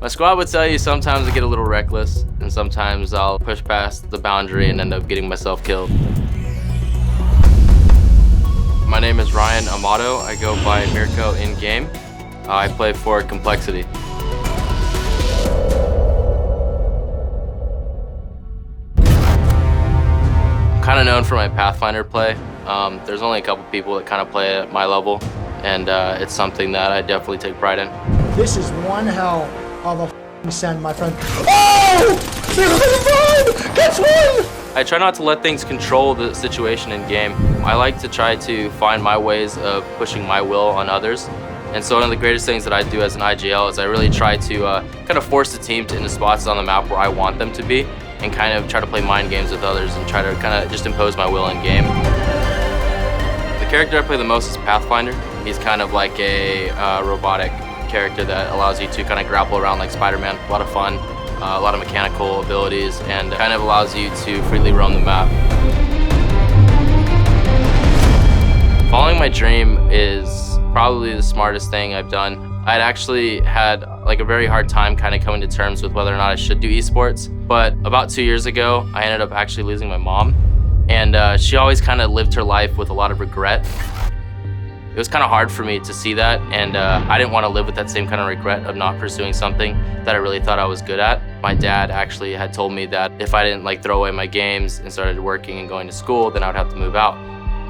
My squad would tell you sometimes I get a little reckless, and sometimes I'll push past the boundary and end up getting myself killed. My name is Ryan Amato. I go by Meerko in-game. I play for Complexity. I'm kind of known for my Pathfinder play. There's only a couple people that kind of play at my level, and it's something that I definitely take pride in. This is one hell of a f***ing send, my friend. Oh! Gets one! I try not to let things control the situation in game. I like to try to find my ways of pushing my will on others. And so one of the greatest things that I do as an IGL is I really try to kind of force the team into spots on the map where I want them to be, and kind of try to play mind games with others and try to kind of just impose my will in game. The character I play the most is Pathfinder. He's kind of like a robotic character that allows you to kind of grapple around like Spider-Man. A lot of fun, a lot of mechanical abilities, and kind of allows you to freely roam the map. Following my dream is probably the smartest thing I've done. I'd actually had like a very hard time kind of coming to terms with whether or not I should do esports, but about 2 years ago, I ended up actually losing my mom, and she always kind of lived her life with a lot of regret. It was kind of hard for me to see that, and I didn't want to live with that same kind of regret of not pursuing something that I really thought I was good at. My dad actually had told me that if I didn't like throw away my games and started working and going to school, then I would have to move out.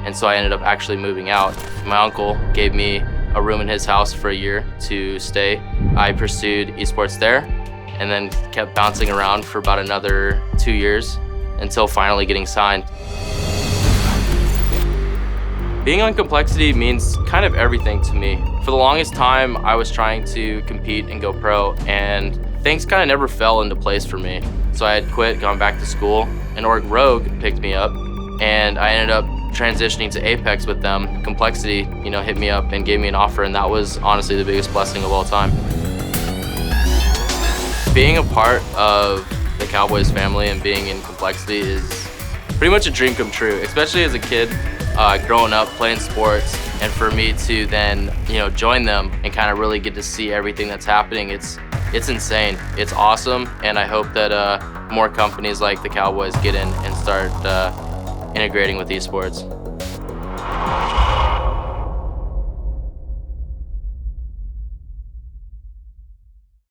And so I ended up actually moving out. My uncle gave me a room in his house for a year to stay. I pursued esports there, and then kept bouncing around for about another 2 years until finally getting signed. Being on Complexity means kind of everything to me. For the longest time, I was trying to compete and go pro, and things kind of never fell into place for me. So I had quit, gone back to school, and Rogue picked me up, and I ended up transitioning to Apex with them. Complexity, hit me up and gave me an offer, and that was honestly the biggest blessing of all time. Being a part of the Cowboys family and being in Complexity is pretty much a dream come true, especially as a kid. Growing up playing sports, and for me to then join them and kind of really get to see everything that's happening, it's insane. It's awesome, and I hope that more companies like the Cowboys get in and start integrating with esports.